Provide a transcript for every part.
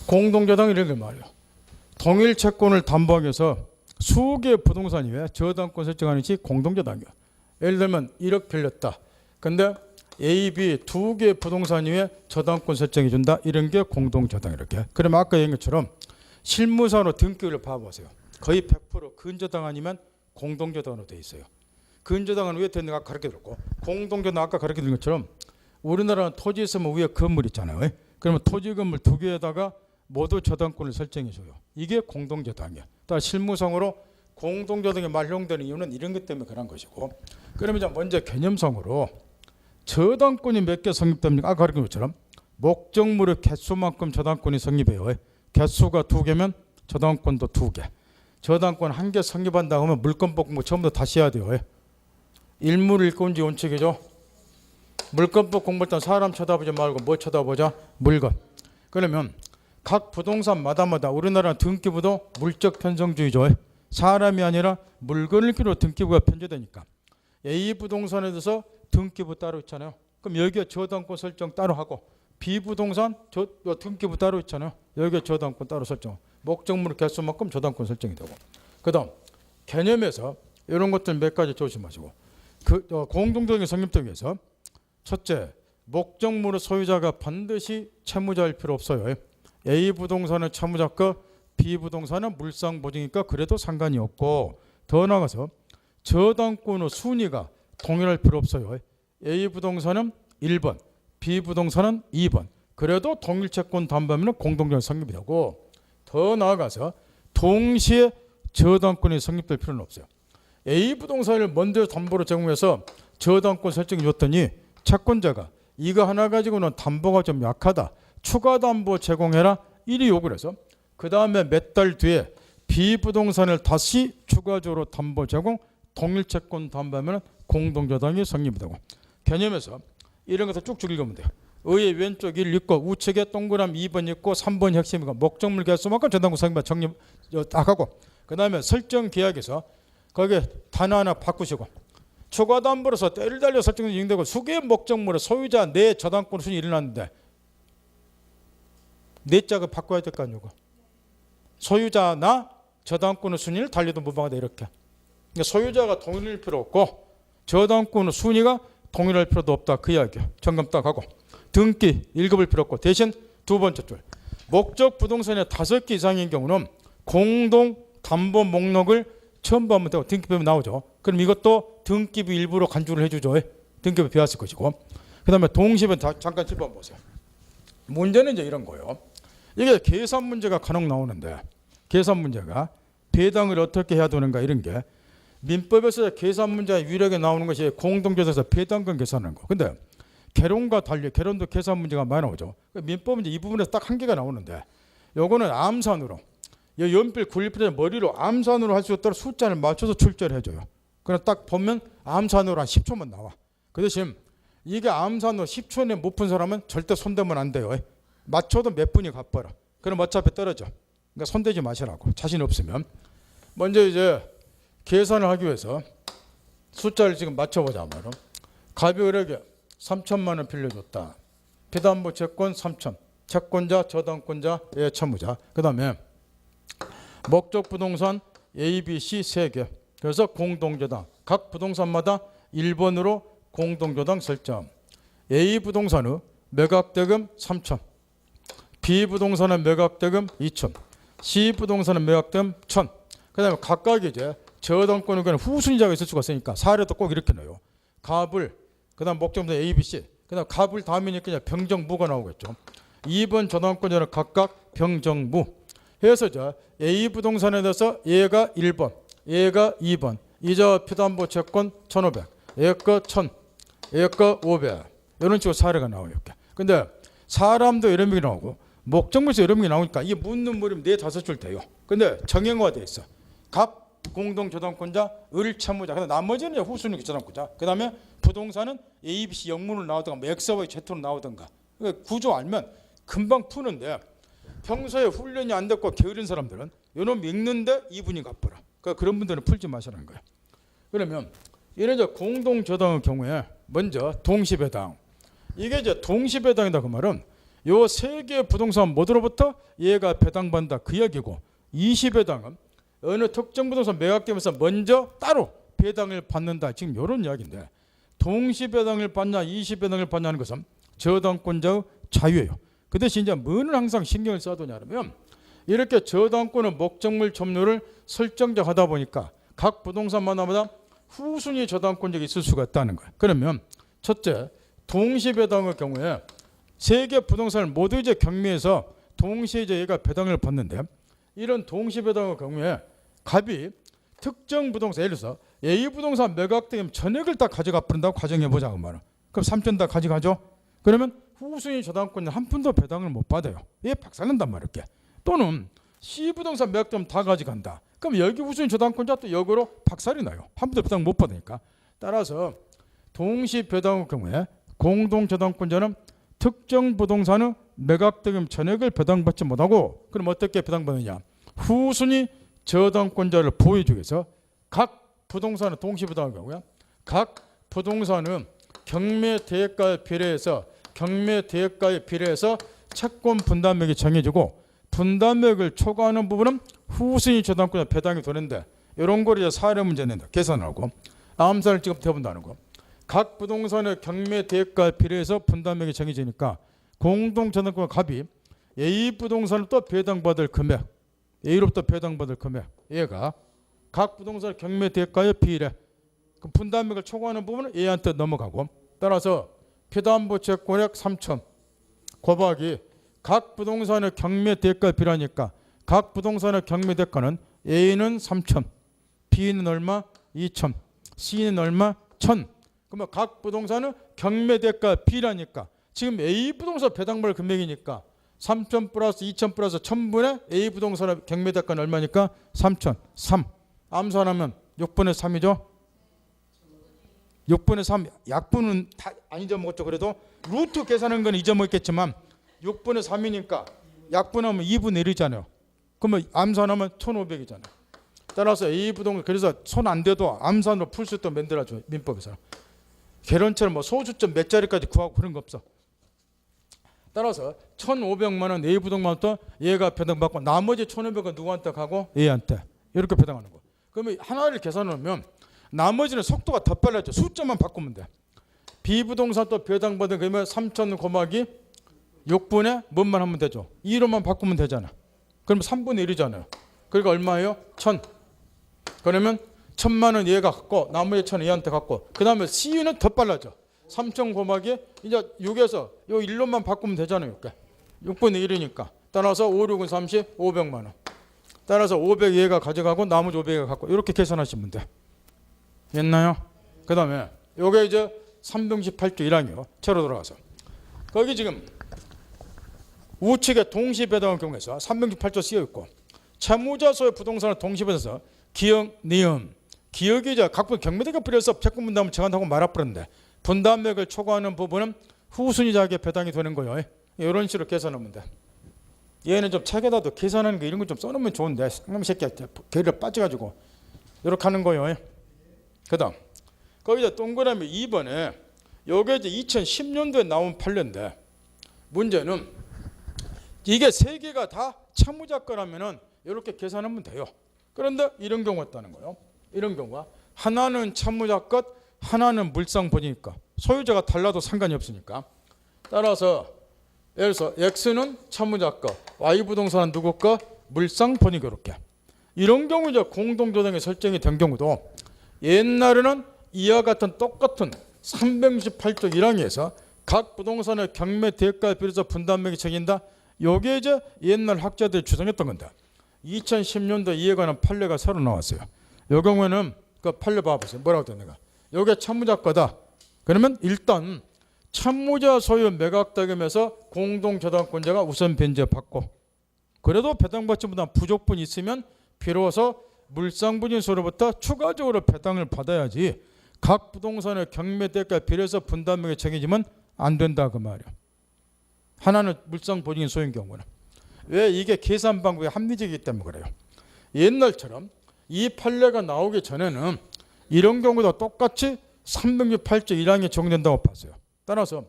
공동저당 이런 게 말이에요. 동일 채권을 담보하기 위해서 수개의 부동산 위에 저당권 설정하는 것이 공동저당이에요. 예를 들면 1억 빌렸다. 근데 A, B 두 개의 부동산 위에 저당권 설정해 준다. 이런 게 공동저당 이렇게. 그러면 아까 얘기한 것처럼 실무상으로 등기를 봐보세요. 거의 100% 근저당 아니면 공동저당으로 돼 있어요. 근저당은 위에 되는 거 아까 가르쳐드렸고, 공동저당 아까 가르쳐드린 것처럼 우리나라는 토지 있으면 위에 건물 있잖아요. 그러면 토지 건물 두 개에다가 모두 저당권을 설정해줘요. 이게 공동저당이에요. 또 실무상으로 공동저당이 활용되는 이유는 이런 것 때문에 그런 것이고, 그러면 이제 먼저 개념상으로 저당권이 몇 개 성립됩니까? 아까 가르친 것처럼 목적물의 개수만큼 저당권이 성립해요. 개수가 2개면 저당권도 2개. 저당권 1개 성립한다고 하면 물권법 공부 처음부터 다시 해야 돼요. 일물일권지 원칙이죠. 물권법 공부할 때 사람 쳐다보지 말고 뭐 쳐다보자? 물건. 그러면 각 부동산마다 우리나라는 등기부도 물적 편성주의죠. 사람이 아니라 물건을 기로 등기부가 편제되니까 A 부동산에 대해서 등기부 따로 있잖아요. 그럼 여기에 저당권 설정 따로 하고, B 부동산 등기부 따로 있잖아요. 여기에 저당권 따로 설정. 목적물 개수만큼 저당권 설정이 되고. 그다음 개념에서 이런 것들 몇 가지 조심하시고, 공동저당이 성립되기 위해서 첫째, 목적물의 소유자가 반드시 채무자일 필요 없어요. A 부동산은 채무자고 B 부동산은 물상보증이니까 그래도 상관이 없고, 더 나아가서 저당권의 순위가 동일할 필요 없어요. A 부동산은 1번, B 부동산은 2번. 그래도 동일채권 담보하면 공동저당이 성립이 되고, 더 나아가서 동시에 저당권이 성립될 필요는 없어요. A 부동산을 먼저 담보로 제공해서 저당권 설정해 줬더니 채권자가 이거 하나 가지고는 담보가 좀 약하다, 추가 담보 제공해라, 이리 요구를 해서 그 다음에 몇 달 뒤에 B 부동산을 다시 추가적으로 담보 제공, 동일채권 담보하면 공동저당이 성립이 되고, 개념에서 이런 것을 쭉쭉 읽으면 돼요. 의의 왼쪽 1 있고 우측에 동그라미 2번 있고 3번이 핵심이고, 목적물 개수만큼 저당권 성립 정립 딱 하고, 그 다음에 설정 계약에서 거기에 단어 하나 바꾸시고, 추가 담보로서 때를 달려 설정이 인정되고 수개의 목적물의 소유자 내 저당권 순위 일어났는데 내 짝을 바꿔야 될 거 아니고, 소유자나 저당권의 순위를 달리도 무방하다 이렇게. 그러니까 소유자가 동일할 필요 없고 저당권의 순위가 동일할 필요도 없다 그 이야기야. 점검 딱 하고, 등기 읽어볼 필요 없고, 대신 두 번째 줄 목적 부동산에 5개 이상인 경우는 공동 담보 목록을 첨부하면 되고 등기부에 나오죠. 그럼 이것도 등기부 일부로 간주를 해주죠. 등기부 배웠을 것이고, 그 다음에 동시에 잠깐 짚어 보세요. 문제는 이제 이런 거예요. 이게 계산 문제가 간혹 나오는데, 계산 문제가 배당을 어떻게 해야 되는가 이런 게 민법에서 계산 문제가 유일하게 나오는 것이 공동저당에서 배당금 계산하는 거. 근데 개론과 달리 개론도 계산 문제가 많이 나오죠. 민법은 이제 이 부분에서 딱 한 개가 나오는데, 요거는 암산으로 연필 굴리필에 머리로 암산으로 할 수 있도록 숫자를 맞춰서 출제를 해줘요. 그냥 딱 보면 암산으로 한 10초만 나와. 그 대신 이게 암산으로 10초 내에 못 푼 사람은 절대 손대면 안 돼요. 맞춰도 몇 분이 갚아라. 그럼 어차피 떨어져. 그러니까 손대지 마시라고, 자신 없으면. 먼저 이제 계산을 하기 위해서 숫자를 지금 맞춰보자 말로. 가비을에게 3천만 원 빌려줬다. 비담보 채권 3천. 채권자, 저당권자, 채무자. 그 다음에 목적 부동산 A, B, C 3개. 그래서 공동저당. 각 부동산마다 1번으로 공동저당 설정. A 부동산의 매각대금 3천. B 부동산의 매각대금 2천. C 부동산의 매각대금 1천. 그 다음에 각각 이제 저당권의 경우는 후순위자가 있을 수가 있으니까 사례도 꼭 이렇게 넣어요. 갑을, 그 다음 목적부터 A, B, C. 그 다음 갑을 다음이니까 그냥 병정무가 나오겠죠. 2번 저당권자는 각각 병정무. 해서 저 A 부동산에 대해서 얘가 1번, 얘가 2번, 이자 피담보 채권 1,500, 얘가 1,000, 얘가 500. 이런 식으로 사례가 나와요. 근데 사람도 이런 게 나오고 목적물에서 이런 게 나오니까 이게 묻는 물이면 4-5줄 돼요. 근데 정형화돼 있어. 갑 공동 저당권자, 을 채무자. 근데 나머지는 후순위 저당권자. 그 다음에 부동산은 A, B, C 영문으로 나오든가 뭐 X와 Z로 나오든가. 그러니까 구조 알면 금방 푸는데, 평소에 훈련이 안 됐고 게으른 사람들은 요놈 읽는데 2분이 갚아라. 그러니까 그런 분들은 풀지 마시라는 거예요. 그러면 이런 공동저당의 경우에 먼저 동시배당. 이게 이제 동시배당이다 그 말은 요 세 개의 부동산 모두로부터 얘가 배당받는다 그 이야기고, 20배당은 어느 특정 부동산 매각되면서 먼저 따로 배당을 받는다, 지금 이런 이야기인데, 동시 배당을 받냐 20배당을 받냐는 것은 저당권자의 자유예요. 그 대신 이제 뭐는 항상 신경을 써두냐면, 이렇게 저당권의 목적물 점유를 설정하다 보니까 각 부동산마다 후순위 저당권자가 있을 수가 있다는 거예요. 그러면 첫째, 동시 배당의 경우에 세 개 부동산을 모두 이제 경매해서 동시에 이제 얘가 배당을 받는데, 이런 동시 배당의 경우에 갑이 특정 부동산, 예를 들어서 A 부동산 매각되면 전액을 다 가져가 버린다고 가정해 보자 그 말은. 그럼 3천 다 가져가죠. 그러면 후순위 저당권자 한 푼도 배당을 못 받아요. 얘 박살난단 말이야. 또는 C 부동산 매각되면 다 가져간다. 그럼 여기 후순위 저당권자 또 역으로 박살이 나요. 한 푼도 배당 못 받으니까. 따라서 동시 배당의 경우에 공동 저당권자는 특정 부동산의 매각대금 전액을 배당받지 못하고, 그럼 어떻게 배당받느냐? 후순위 저당권자를 보호해주기 위해서 각 부동산의 동시 배당의 경우에 각 부동산은 경매 대가에 비례해서 채권 분담액이 정해지고, 분담액을 초과하는 부분은 후순위 저당권자 배당이 되는데, 이런 걸 이제 사례 문제 낸다, 계산하고 암산을 지금 해본다는 거. 각 부동산의 경매 대가에 비례해서 분담액이 정해지니까 공동 저당권 갑이 A 부동산을 또 배당받을 금액, A로부터 배당받을 금액, 얘가 각 부동산의 경매 대가에 비례, 그 분담액을 초과하는 부분은 A한테 넘어가고, 따라서 피담보 채권액 3천 곱하기 각 부동산의 경매 대가에 비례하니까 각 부동산의 경매 대가는 A는 3천, B는 얼마? 2천, C는 얼마? 1,000. 그러면 각 부동산은 경매 대가 B라니까 지금 A 부동산 배당받을 금액이니까 3천 플러스 2천 플러스 1,000분의 A 부동산의 경매 대가는 얼마니까? 3천. 3. 암산하면 6분의 3이죠. 6분의 3. 약분은 다 안 잊어먹었죠. 그래도 루트 계산한 건 잊어먹겠지만 6분의 3이니까 약분하면 2분의 1이잖아요. 그러면 암산하면 1,500이잖아요. 따라서 A 부동산, 그래서 손 안 대도 암산으로 풀 수 있도록 만들어줘요. 민법에서. 개론처럼 뭐 소수점 몇 자리까지 구하고 그런 거 없어. 따라서 1,500만 원 A 부동산부터 얘가 배당받고, 나머지 1,500원 누구한테 가고? A한테. 이렇게 배당하는 거. 그러면 하나를 계산하면 나머지는 속도가 더 빨라져. 숫자만 바꾸면 돼. B 부동산 또 배당받은 그러면 3,000 곱하기 6분의 뭔만 하면 되죠. 2로만 바꾸면 되잖아. 그러면 3분의 1이잖아요. 그러니까 얼마예요? 1,000. 그러면 1,000만 원 얘가 갖고 나머지 1,000원 얘한테 갖고, 그 다음에 C는 더 빨라져. 3,000 곱하기 이제 6에서 요 1로만 바꾸면 되잖아요. 6분의 1이니까. 따라서 5, 6은 30, 500만 원. 따라서 500 얘가 가져가고 나머지 500 갖고, 이렇게 계산하시면 돼. 됐나요? 그 다음에 요게 이제 318조 1항이요. 채로 돌아가서 거기 지금 우측에 동시배당의 경우에서 318조 쓰여있고, 채무자 소유 부동산을 동시배당에서 기억, 니은, 기억이 이제 각부 경매대가 필요해서 채권 분담을 정한다고 말아버렸는데, 분담액을 초과하는 부분은 후순위자에게 배당이 되는 거예요. 이런 식으로 계산하면 돼. 얘는 좀 책에다도 계산하는 거 이런 거 좀 써놓으면 좋은데, 상놈 새끼야 게리를 빠져가지고 이렇게 하는 거예요. 그 다음 거기다 동그라미 2번에 요게 이제 2010년도에 나온 판례인데, 문제는 이게 세 개가 다 채무자 거라면은 이렇게 계산하면 돼요. 그런데 이런 경우가 있다는 거예요. 이런 경우가 하나는 채무자 것, 하나는 물상본이니까 소유자가 달라도 상관이 없으니까, 따라서 예를 들어서 X는 채무자 것, Y 부동산은 누구 것? 물상본이. 그렇게 이런 경우 이제 공동조당이 설정이 된 경우도 옛날에는 이와 같은 똑같은 368조 1항에서 각 부동산의 경매 대가에 비례해서 분담액이 정해진다. 요게 이제 옛날 학자들이 주장했던 건데, 2010년도 이에 관한 판례가 새로 나왔어요. 요 경우에는 그 판례 봐보세요. 뭐라고 되는가? 요게 채무자 거다. 그러면 일단 채무자 소유 매각대금에서 공동저당권자가 우선 변제받고, 그래도 배당받지 못한 부족분이 있으면 비로소 물상부진소로부터 추가적으로 배당을 받아야지 각 부동산의 경매 대가에 비례해서 분담액이 정해지면 안 된다 그 말이야. 하나는 물상보증인 소유인 경우는. 왜? 이게 계산 방법이 합리적이기 때문에 그래요. 옛날처럼 이 판례가 나오기 전에는 이런 경우도 똑같이 368조 1항에 적용된다고 봤어요. 따라서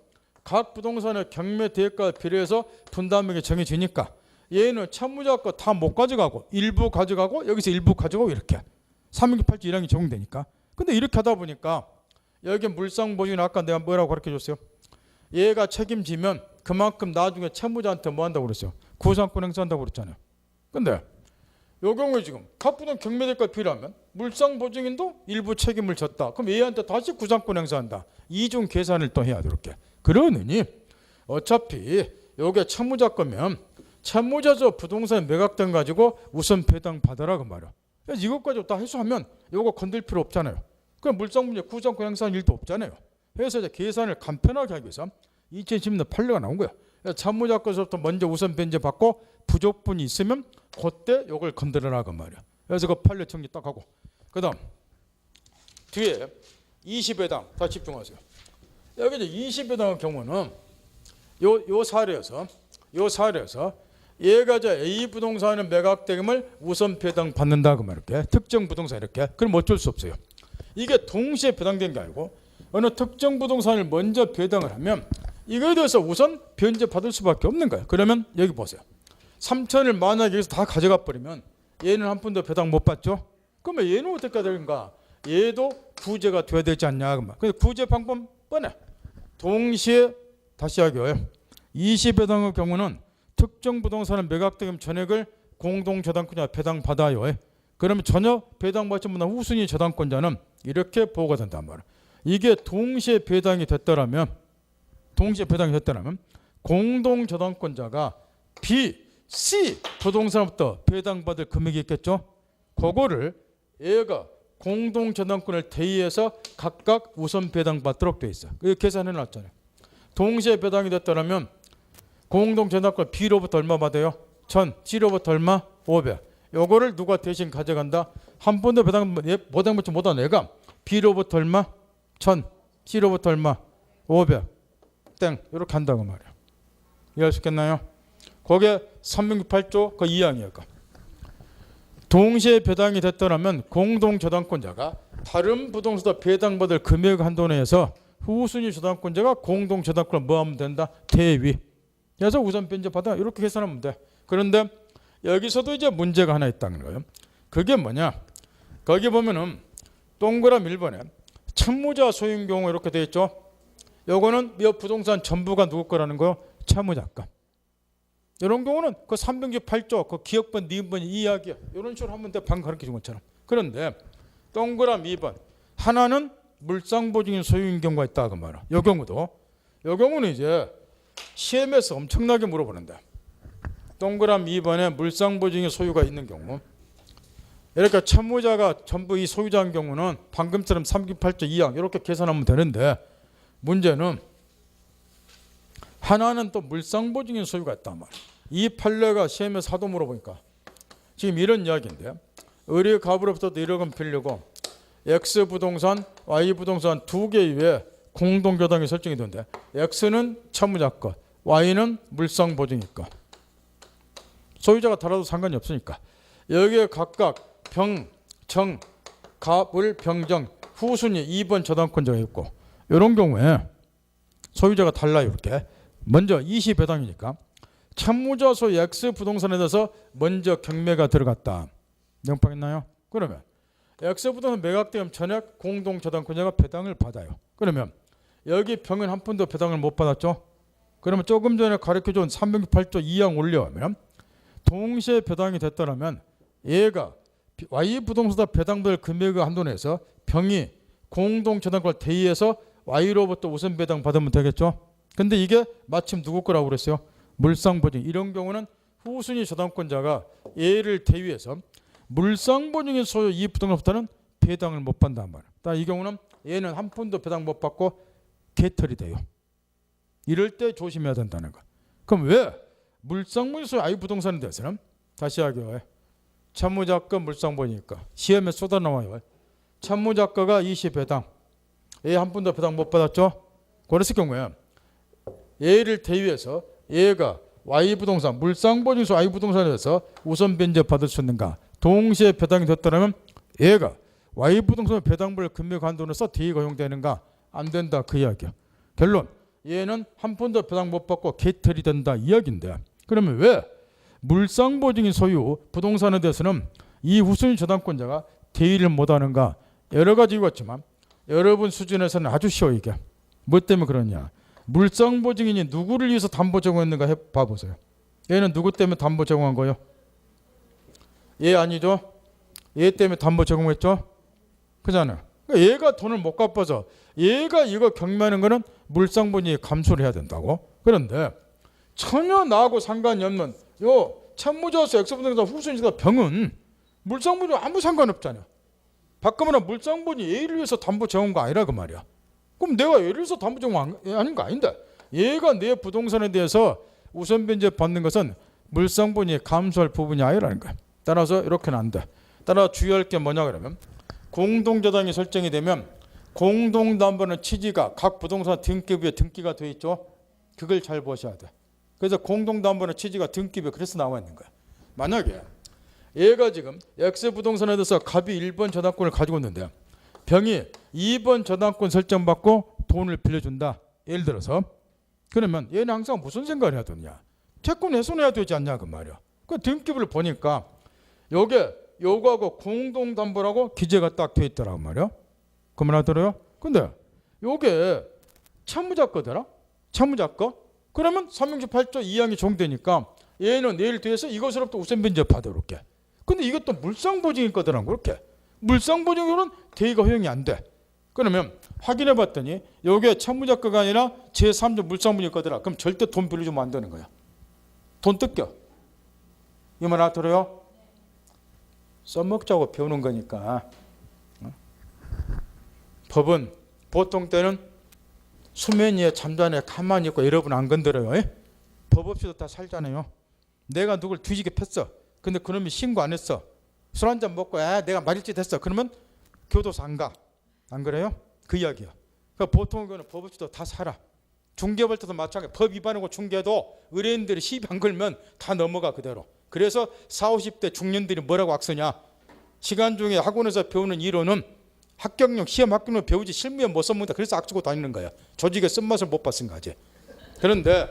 각 부동산의 경매 대가에 비례해서 분담액이 정해지니까 얘는 채무자 거 다 못 가져가고 일부 가져가고 여기서 일부 가져가고 이렇게 368조 1항이 적용되니까. 근데 이렇게 하다 보니까 여기 물상보증은 아까 내가 뭐라고 가르쳐줬어요? 얘가 책임지면 그만큼 나중에 채무자한테 뭐 한다고 그랬어요? 구상권 행사한다고 그랬잖아요. 근데 요 경우에 지금 갑부동 경매대가 필요하면 물상보증인도 일부 책임을 졌다. 그럼 얘한테 다시 구상권 행사한다. 이중 계산을 또 해야 돼 이렇게. 그러느니 어차피 요게 채무자 거면 채무자조 부동산 매각된 가지고 우선 배당 받아라 그 말이야. 이것까지 다 해소하면 요거 건들 필요 없잖아요. 그럼 물상보증 구상권 행사한 일도 없잖아요. 그래서 이제 계산을 간편하게 하기 위해서 2010년 판례가 나온 거야. 채무자 거서부터 먼저 우선 변제 받고 부족분이 있으면 그때 요걸 건드려라 그 말이야. 그래서 그 판례 정리 딱 하고 그다음 뒤에 20회당 다 집중하세요. 여기 이제 20회당의 경우는 요 사례에서 얘가 저 A 부동산의 매각대금을 우선 배당 받는다 그 말이야. 특정 부동산 이렇게. 그럼 어쩔 수 없어요. 이게 동시에 배당된 게 아니고 어느 특정 부동산을 먼저 배당을 하면 이거에 대해서 우선 변제 받을 수밖에 없는 거예요. 그러면 여기 보세요. 3천을 만약에 여기서 다 가져가 버리면 얘는 한 푼도 배당 못 받죠. 그러면 얘는 어떻게 되는가? 얘도 구제가 돼야 되지 않냐. 근데 구제 방법 뻔해. 동시에 다시 하고요. 20배당의 경우는 특정 부동산의 매각대금 전액을 공동저당권자 배당 받아요. 그러면 전혀 배당받지 못한 후순위 저당권자는 이렇게 보호가 된단 말이에요. 이게 동시에 배당이 됐더라면 공동저당권자가 B, C 부동산부터 배당받을 금액이 있겠죠. 그거를 얘가 공동저당권을 대의해서 각각 우선 배당받도록 돼 있어. 그 계산해 놨잖아요. 동시에 배당이 됐더라면 공동저당권 B로부터 얼마 받아요? 1000, C로부터 얼마? 500. 요거를 누가 대신 가져간다? 한 번도 배당 받지 못한 애가 B로부터 얼마? 1000, C로부터 얼마? 500. 땡. 이렇게 한다고 말이에요. 이해할 수 있겠나요? 그게 368조 그 2항이에요. 동시에 배당이 됐더라면 공동저당권자가 다른 부동산에 배당받을 금액 한도 내에서 후순위 저당권자가 공동저당권을 뭐 하면 된다? 대위. 그래서 우선 변제 받아 이렇게 계산하면 돼. 그런데 여기서도 이제 문제가 하나 있다는 거예요. 그게 뭐냐? 거기 보면은 동그라미 1번에 채무자 소유인 경우 이렇게 돼 있죠. 요거는 이 부동산 전부가 누구 거라는 거요? 채무자 거. 이런 경우는 그 368조 그 기억번, 니은번 이야기야. 이런 식으로 하면 돼. 방금 가르쳐 준 것처럼. 그런데 동그라미 2번 하나는 물상보증인 소유인 경우가 있다 그 말이야. 요 경우는 이제 시험에서 엄청나게 물어보는데 동그라미 2번에 물상보증인 소유가 있는 경우 이렇게 채무자가 전부 이 소유자인 경우는 방금처럼 368조 2항 이렇게 계산하면 되는데 문제는 하나는 또 물상보증인 소유가 있단 말이야. 이 판례가 시험에서 하도 물어보니까 지금 이런 이야기인데 의리 갑으로부터 1억 원 빌리고 X 부동산, Y 부동산 두 개 위에 공동저당이 설정이 되는데 X는 채무자 거, Y는 물상보증인 거. 소유자가 달라도 상관이 없으니까 여기에 각각 병, 정, 갑을 병정, 후순위 2번 저당권자가 있고 이런 경우에 소유자가 달라요. 이렇게 먼저 20배당이니까 채무자 소유 X 부동산에 대해서 먼저 경매가 들어갔다. 명확하겠나요? 그러면 X 부동산 매각되면 전액 공동저당권자가 배당을 받아요. 그러면 여기 병은 한 푼도 배당을 못 받았죠. 그러면 조금 전에 가르쳐준 368조 2항 올려면 동시에 배당이 됐더라면 얘가 Y 부동산 배당받을 금액의 한도 내에서 병이 공동저당권을 대의해서 Y로부터 우선 배당 받으면 되겠죠. 근데 이게 마침 누구 거라고 그랬어요? 물상보증. 이런 경우는 후순위 저당권자가 얘를 대위해서 물상보증인 소유 이 부동산부터는 배당을 못 받는단 말이에요. 이 경우는 얘는 한 푼도 배당 못 받고 개털이 돼요. 이럴 때 조심해야 된다는 거. 그럼 왜 물상보증인 소유 I 부동산에 대해서는 다시 하기요. 채무자가 물상보증이니까 시험에 쏟아 나와요. 채무자가가 20배당. 얘 한 푼도 배당 못 받았죠. 그랬을 경우에 얘를 대위해서 얘가 Y 부동산, 물상보증소 I 부동산에 대해서 우선 변제 받을 수 있는가? 동시에 배당이 됐다면 얘가 Y 부동산 배당받을 금액 한도로서 대위가 허용되는가? 안 된다 그 이야기야. 결론 얘는 한 푼도 배당 못 받고 개털이 된다 이야기인데, 그러면 왜 물상보증인 소유 부동산에 대해서는 이 우선위 저당권자가 대의를 못하는가? 여러 가지 이유가 있지만 여러분 수준에서는 아주 쉬워. 이게 뭐 때문에 그러냐? 물상보증인이 누구를 위해서 담보 제공했는가 봐보세요. 얘는 누구 때문에 담보 제공한 거예요? 얘 아니죠? 얘 때문에 담보 제공했죠? 그잖아요. 그러니까 얘가 돈을 못 갚아서 얘가 이거 경매하는 거는 물상보증이 감수를 해야 된다고. 그런데 전혀 나하고 상관이 없는 요 채무자수 엑스부동산 후순위가 병은 물상보증 아무 상관없잖아요. 바꾸면 물상보증이 얘를 위해서 담보 제공한 거 아니라 그 말이야. 그럼 내가 얘를 위해서 담보 제공 아닌 거 아닌데, 얘가 내 부동산에 대해서 우선 변제 받는 것은 물상보증이 감수할 부분이 아니라는 거야. 따라서 이렇게는 안 돼. 따라 주의할 게 뭐냐 그러면, 공동저당이 설정이 되면 공동담보는 취지가 각 부동산 등기부에 등기가 돼 있죠. 그걸 잘 보셔야 돼. 그래서 공동담보는 취지가 등기부에 그래서 나와 있는 거야. 만약에 얘가 지금 X부동산에 대해서 갑이 1번 저당권을 가지고 있는데 병이 2번 저당권 설정받고 돈을 빌려준다. 예를 들어서. 그러면 얘는 항상 무슨 생각을 해야 되냐? 채권 훼손해야 되지 않냐 그 말이야. 그 등기부를 보니까 요게 요거하고 공동담보라고 기재가 딱 돼 있더라고 말이야. 그만 하더라요. 근데 요게 채무자 거더라. 채무자 거. 그러면 368조 2항이 적용되니까 얘는 내일 뒤에서 이것으로부터 우선 변제 받아올게. 근데 이것도 물상보증일 거더라고. 그렇게 물상보증으로는 대의가 허용이 안 돼. 그러면 확인해 봤더니 요게 채무자 거가 아니라 제3조 물상보증일 거더라. 그럼 절대 돈 빌려주면 안 되는 거야. 돈 뜯겨. 이 말 알아들어요? 써먹자고 배우는 거니까. 법은 보통 때는 수면 위에 잠자네 가만히 있고 여러분 안 건드려요. 법 없이도 다 살잖아요. 내가 누굴 뒤지게 팼어. 근데 그놈이 신고 안 했어. 술 한잔 먹고 내가 말일 짓 했어. 그러면 교도소 안 가. 안 그래요? 그 이야기야. 그러니까 보통 이거는 법 없이도 다 살아. 중개할 때도 마찬가지. 법 위반하고 중개도 의뢰인들이 시비 안 걸면 다 넘어가 그대로. 그래서 40, 50대 중년들이 뭐라고 악쓰냐. 시간 중에 학원에서 배우는 이론은 합격용 시험 합격용 배우지 실무에 못 써먹는다. 그래서 악쓰고 다니는 거야. 조직의 쓴맛을 못 봤은 거지. 그런데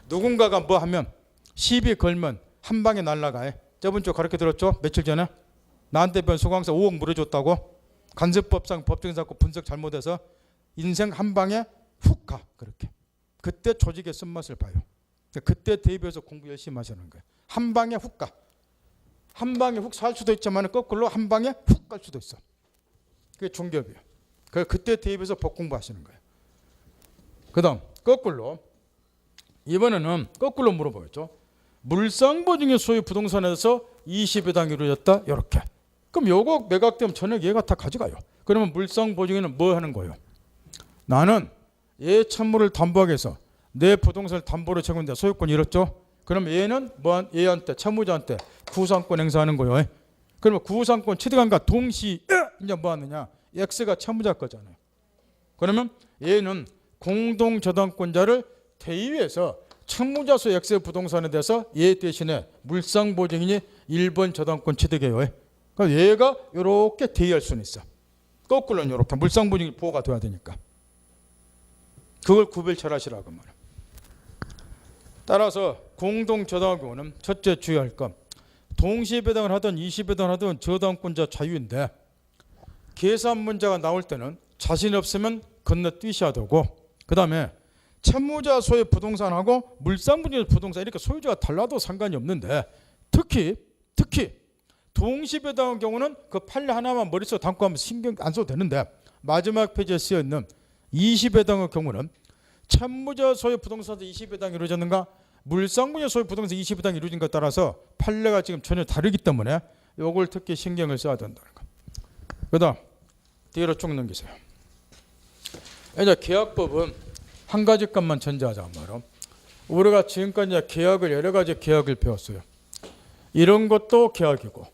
누군가가 뭐 하면 시비 걸면 한 방에 날라가. 저번 주 가르쳐 들었죠? 며칠 전에 나한테 변 소강사 5억 물어줬다고. 간섭법상 법정에서 갖고 분석 잘못해서 인생 한 방에 훅 가. 그렇게 그때 조직의 쓴맛을 봐요. 그때 대비해서 공부 열심히 하시는 거예요. 한 방에 훅 가. 한 방에 훅 살 수도 있지만 거꾸로 한 방에 훅 갈 수도 있어. 그게 중개업이에요. 그때 대입해서 법 공부하시는 거예요. 그 다음 거꾸로 이번에는 거꾸로 물어보겠죠. 물상보증의 소유 부동산에서 20배당이 이루어졌다. 이렇게. 그럼 요거 매각되면 전액 얘가 다 가져가요. 그러면 물상보증에는 뭐 하는 거예요? 나는 얘 채무를 담보하기 위해서 내 부동산을 담보로 제공한다. 소유권이 잃었죠. 그럼 얘는 뭐 얘한테 채무자한테 구상권 행사하는 거예요. 그러면 구상권 취득한과 동시에 이제 뭐 하느냐? X가 채무자 거잖아요. 그러면 얘는 공동저당권자를 대의해서 채무자수 X의 부동산에 대해서 얘 대신에 물상보증인이 1번 저당권 취득해요. 그러니까 얘가 이렇게 대의할 수는 있어. 거꾸로는 이렇게 물상보증이 보호가 돼야 되니까. 그걸 구별 잘 하시라고 말이야. 따라서 공동저당권은 첫째 주의할 것. 동시배당을 하든 20배당을 하든 저당권자 자유인데 계산 문제가 나올 때는 자신 없으면 건너뛰셔야 되고, 그 다음에 채무자 소유 부동산하고 물상보증 부동산 이렇게 소유자가 달라도 상관이 없는데 특히 동시배당의 경우는 그 판례 하나만 머릿속에 담고 하면 신경 안 써도 되는데 마지막 페이지에 쓰여있는 20배당의 경우는 채무자 소유 부동산에서 20배당이 이루어졌는가 물상보증 소유 부동산 20배당이 이루어진 것에 따라서 판례가 지금 전혀 다르기 때문에 이걸 특히 신경을 써야 된다는 거. 그 다음 뒤로 쭉 넘기세요. 이제 계약법은 한 가지 것만 전제하자 말이야. 우리가 지금까지 계약을 여러 가지 계약을 배웠어요. 이런 것도 계약이고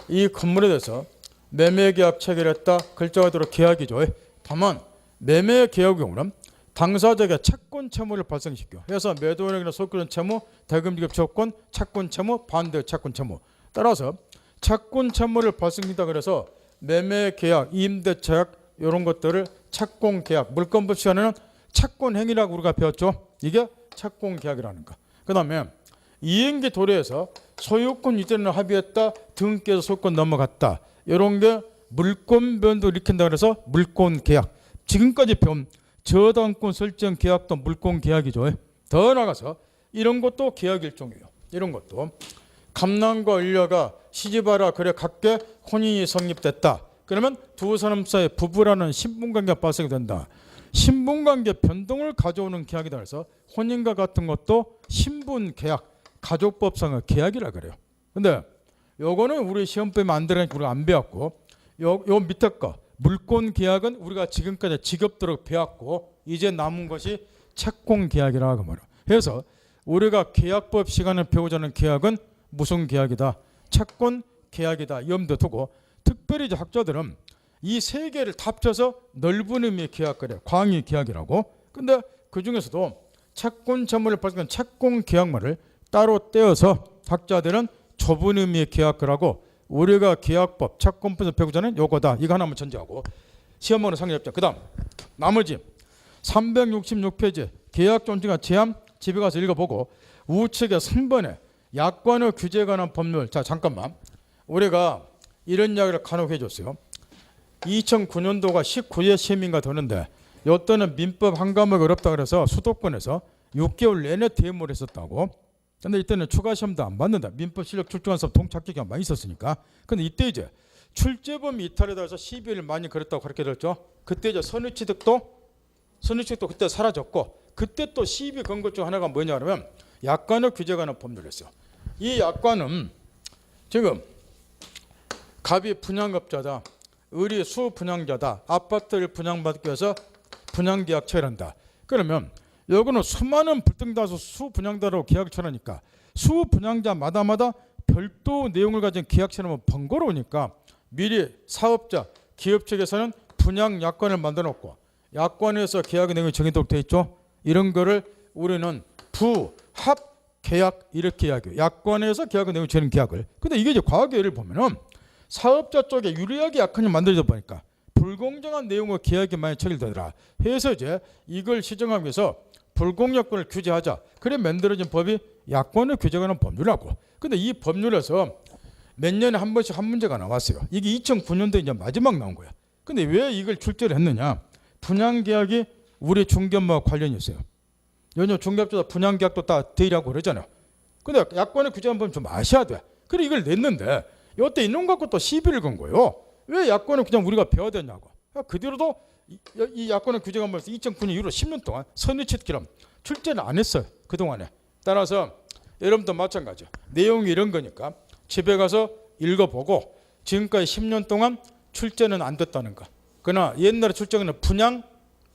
이 건물에 대해서 매매계약 체결했다. 글자가 들어 계약이죠. 다만 매매계약의 경우는 당사자에게 채권 채무를 발생시켜. 그래서 매도인에게는 소유권 채무, 대금지급 조건, 채권 채무, 반대 채권 채무. 따라서 채권 채무를 발생시킨다. 그래서 매매계약, 임대계약 이런 것들을 채권계약, 물권법 시간에는 채권 행위라고 우리가 배웠죠. 이게 채권 계약이라는 거. 그다음에 이행기 도래에서 소유권 이전을 합의했다. 등기에서 소유권 넘어갔다. 이런 게 물권 변동을 일으킨다 그래서 물권 계약. 지금까지 배운 저당권 설정 계약도 물권 계약이죠. 더 나가서 이런 것도 계약 일종이에요. 이런 것도 감남과 을려가 시집하라 그래 각계 혼인이 성립됐다. 그러면 두 사람 사이에 부부라는 신분관계가 발생이 된다. 신분관계 변동을 가져오는 계약이다. 그래서 혼인과 같은 것도 신분계약, 가족법상의 계약이라 그래요. 근데 요거는 우리 시험범위 안 들어가니까 우리가 안 배웠고 요 밑에 거 물권계약은 우리가 지금까지 직업도록 배웠고 이제 남은 것이 채권계약이라고 말해요. 그래서 우리가 계약법 시간에 배우자는 계약은 무슨 계약이다? 채권계약이다. 염두에 두고 특별히 이제 학자들은 이 세 개를 다 합쳐서 넓은 의미의 계약을 해요. 광의 계약이라고. 근데 그 중에서도 채권 채무를 발생한 채권 계약말을 따로 떼어서 학자들은 좁은 의미의 계약을 하고 우리가 계약법 채권법에서 배우자는 요거다. 이거 하나만 전제하고 시험으로 상관없죠. 그 다음 나머지 366페이지 계약 존중과 제한 집에 가서 읽어보고 우측의 3번에 약관의 규제에 관한 법률. 자 잠깐만 우리가 이런 이야기를 간혹 해줬어요. 2009년도가 19회 시험인가 되는데 요때는 민법 한 과목이 어렵다 그래서 수도권에서 6개월 내내 대모를 했었다고. 근데 이때는 추가 시험도 안 받는다. 민법 실력 출중한 사람 동착기가 많이 있었으니까. 근데 이때 이제 출제범위 이탈에 따라서 시비를 많이 걸었다고 가르쳐 줬죠. 그때 이제 선의취득도 그때 사라졌고 그때 또 시비 건 것 중 하나가 뭐냐 그러면 약관의 규제에 관한 법률이었어요. 이 약관은 지금 갑이 분양업자다. 을이 수분양자다. 아파트를 분양받기 위해서 분양계약 체결한다. 그러면 여기는 수많은 불등다수 수분양자로 계약을 체결하니까 수분양자마다마다 별도 내용을 가진 계약 체결하면 번거로우니까 미리 사업자, 기업 측에서는 분양 약관을 만들어 놓고 약관에서 계약의 내용이 정해도록 되어 있죠. 이런 거를 우리는 부합 계약 이렇게 이야기해요. 약관에서 계약의 내용이 정해진 계약을. 근데 이게 이제 과거 예를 보면은 사업자 쪽에 유리하게 약관이 만들어져 보니까 불공정한 내용의 계약이 많이 체결되더라. 해서 이제 이걸 시정하기 위해서 불공약권을 규제하자. 그래 만들어진 법이 약관을 규제하는 법률이라고. 근데 이 법률에서 몇 년에 한 번씩 한 문제가 나왔어요. 이게 2009년도에 이제 마지막 나온 거야. 근데 왜 이걸 출제를 했느냐? 분양계약이 우리 중개업과 관련이 있어요. 요즘 중개업자도 분양계약도 다 대리하고 그러잖아요. 근데 약관을 규제한 법 좀 아셔야 돼. 그래 이걸 냈는데 이때 있는 것 갖고 또 시비를 건 거예요. 왜 약관을 그냥 우리가 배워야 되냐고. 그 뒤로도 이 약관을 규정한 벌써 2009년 이후로 10년 동안 선의취득기럼 출제는 안 했어요. 그동안에. 따라서 여러분도 마찬가지예요. 내용이 이런 거니까 집에 가서 읽어보고 지금까지 10년 동안 출제는 안 됐다는 거. 그러나 옛날에 출제는 분양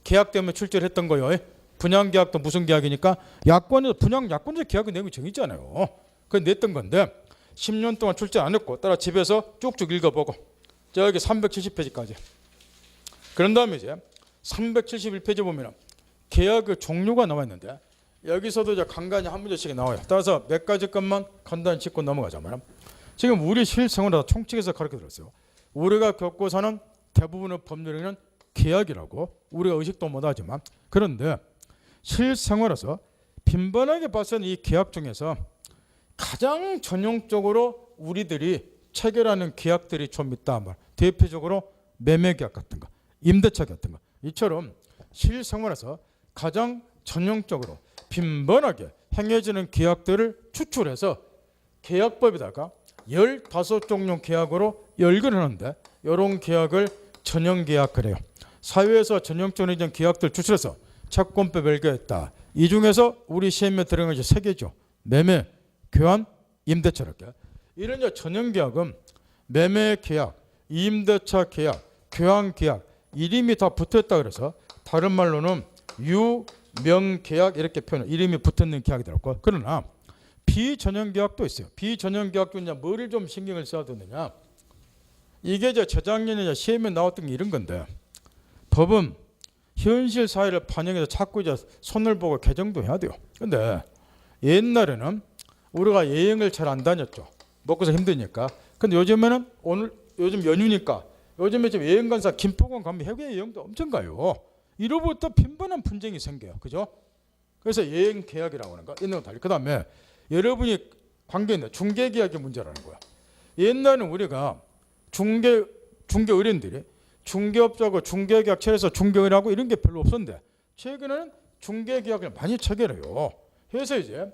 계약 때문에 출제를 했던 거예요. 분양 계약도 무슨 계약이니까 약관에서 분양 약관에서 계약의 내용이 정해지잖아요. 그걸 냈던 건데 10년 동안 출제 안 했고 따라 집에서 쭉쭉 읽어보고 저기 370페이지까지. 그런 다음에 이제 371페이지 보면 계약의 종류가 나와 있는데 여기서도 이제 간간히 한 문제씩 나와요. 따라서 몇 가지 것만 간단히 짚고 넘어가자면 지금 우리 실생활에서 총칙에서 가르쳐 들었어요. 우리가 겪고 사는 대부분의 법률에는 계약이라고 우리가 의식도 못하지만 그런데 실생활에서 빈번하게 발생하는 이 계약 중에서 가장 전형적으로 우리들이 체결하는 계약들이 좀 있다. 대표적으로 매매계약 같은 거, 임대차 같은 거. 이처럼 실생활에서 가장 전형적으로 빈번하게 행해지는 계약들을 추출해서 계약법에다가 15종류 계약으로 열거를 하는데 이런 계약을 전형계약을 해요. 사회에서 전형적인 계약들 추출해서 채권법에 열거했다. 이 중에서 우리 시험에 들어간 것이 3개죠. 매매, 교환, 임대차 이렇게. 이런 전형계약은 매매계약, 임대차 계약, 교환계약 이름이 다 붙어있다 그래서 다른 말로는 유명계약 이렇게 표현해요. 이름이 붙어있는 계약이더라고요. 그러나 비전형계약도 있어요. 비전형계약도 이제 뭐를 좀 신경을 써야 되느냐. 이게 이제 재작년에 시험에 나왔던 게 이런 건데 법은 현실 사회를 반영해서 자꾸 이제 손을 보고 개정도 해야 돼요. 근데 옛날에는 우리가 여행을 잘 안 다녔죠. 먹고서 힘드니까. 근데 요즘에는 요즘 연휴니까 요즘에 지금 여행 간사 김포공 가면 해외 여행도 엄청 가요. 이로부터 빈번한 분쟁이 생겨요. 그죠? 그래서 예행 계약이라고 하는 거 있는 거 달리. 그다음에 여러분이 관계 있는 중개 계약의 문제라는 거야. 옛날에는 우리가 중개 의뢰인들이 중개업자하고 중개 계약 체결해서 중개 의뢰하고 이런 게 별로 없었는데 최근에는 중개 계약을 많이 체결해요. 그래서 이제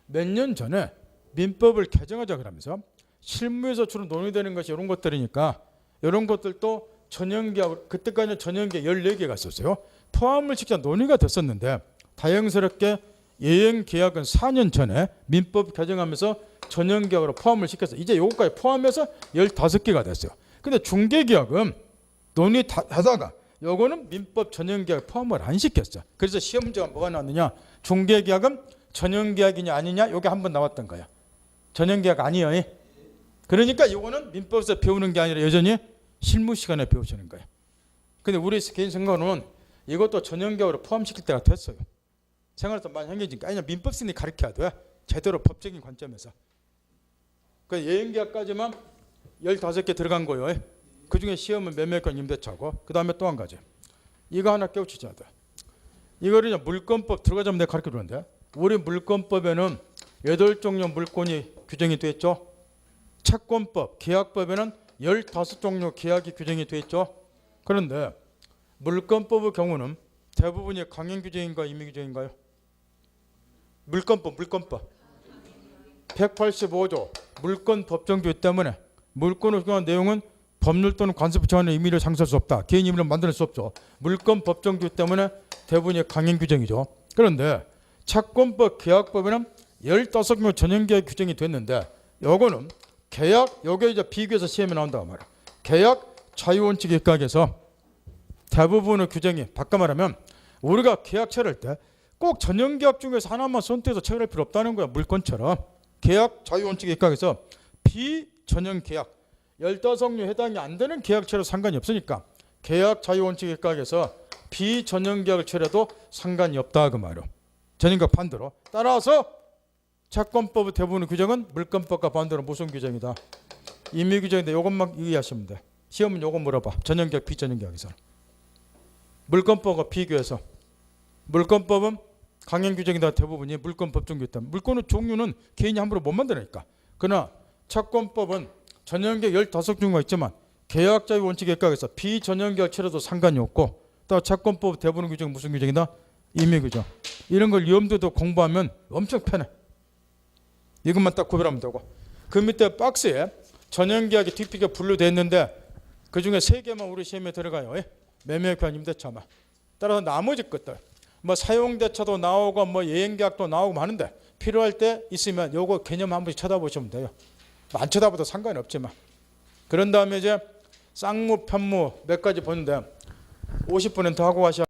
몇 년 전에 민법을 개정하자 그러면서 실무에서 주로 논의되는 것이 이런 것들이니까 이런 것들도 전형계약, 그때까지는 전형계약 14개가 있었어요. 포함을 시켜 논의가 됐었는데 다행스럽게 예행계약은 4년 전에 민법 개정하면서 전형계약으로 포함을 시켜서 이제 요거까지 포함해서 15개가 됐어요. 근데 중개계약은 논의 하다가 요거는 민법 전형계약 포함을 안 시켰어. 그래서 시험 문제가 뭐가 나왔느냐, 중개계약은 전형계약이냐 아니냐 요게 한 번 나왔던 거야. 전형계약 아니에요. 그러니까 이거는 민법에서 배우는 게 아니라 여전히 실무 시간에 배우시는 거예요. 근데 우리 개인 생각으로는 이것도 전형계약으로 포함시킬 때가 됐어요. 생활에서 많이 행해지니까. 아니면 민법생이 가르쳐야 돼. 제대로 법적인 관점에서. 그 예행계약까지만 15개 들어간 거예요. 그중에 시험은 몇몇 건 임대차고 그 다음에 또 한 가지. 이거 하나 깨우치셔야 돼. 이거를 물권법 들어가자면 내가 가르쳐 주는데 우리 물권법에는 8종류 물권이 규정이 되어 있죠. 채권법, 계약법에는 15종류 계약이 규정이 되어 있죠. 그런데 물권법의 경우는 대부분이 강행 규정인가 임의 규정인가요? 물권법 185조 물권 법정규 때문에 물권을 규정한 내용은 법률 또는 관습 부처하는 임의를 상실할 수 없다. 개인 임의를 만들 수 없죠. 물권 법정규 때문에 대부분이 강행 규정이죠. 그런데 채권법, 계약법에는 15개 전형계약 규정이 됐는데 요거는 계약, 요게 이제 비교해서 시험에 나온다고 말이야. 계약 자유원칙에 입각해서 대부분의 규정이 바꿔 말하면 우리가 계약 체결할 때 꼭 전형계약 중에서 하나만 선택해서 체결할 필요 없다는 거야. 물권처럼 계약 자유원칙에 입각해서 비전형계약 15종류 해당이 안 되는 계약 체결 상관이 없으니까 계약 자유원칙에 입각해서 비전형계약을 체결해도 상관이 없다 그 말이야. 전형계약 반대로. 따라서 채권법의 대부분의 규정은 물권법과 반대로 무슨 규정이다? 임의 규정인데 이것만 이해하시면 돼. 시험은 이거 물어봐. 전형계약, 비전형계약에서. 물권법과 비교해서. 물권법은 강행 규정이다 대부분이 물권 법정규 있다. 물권의 종류는 개인이 함부로 못 만드니까. 그러나 채권법은 전형계약 15종류가 있지만 계약자의 원칙에 입각해서 비전형계약 체결도 상관이 없고 또 채권법 대부분 규정은 무슨 규정이다? 임의 규정. 이런 걸 염두도 공부하면 엄청 편해. 이것만 딱 구별하면 되고 그 밑에 박스에 전형계약이 뒷피가 분류되어 있는데 그중에 3개만 우리 시험에 들어가요. 매매권 임대차만. 따라서 나머지 것들 뭐 사용대차도 나오고 뭐 예행계약도 나오고 하는데 필요할 때 있으면 요거 개념 한 번씩 쳐다보시면 돼요. 안 쳐다봐도 상관이 없지만. 그런 다음에 이제 쌍무, 편무 몇 가지 보는데 50분은 더 하고 가셔야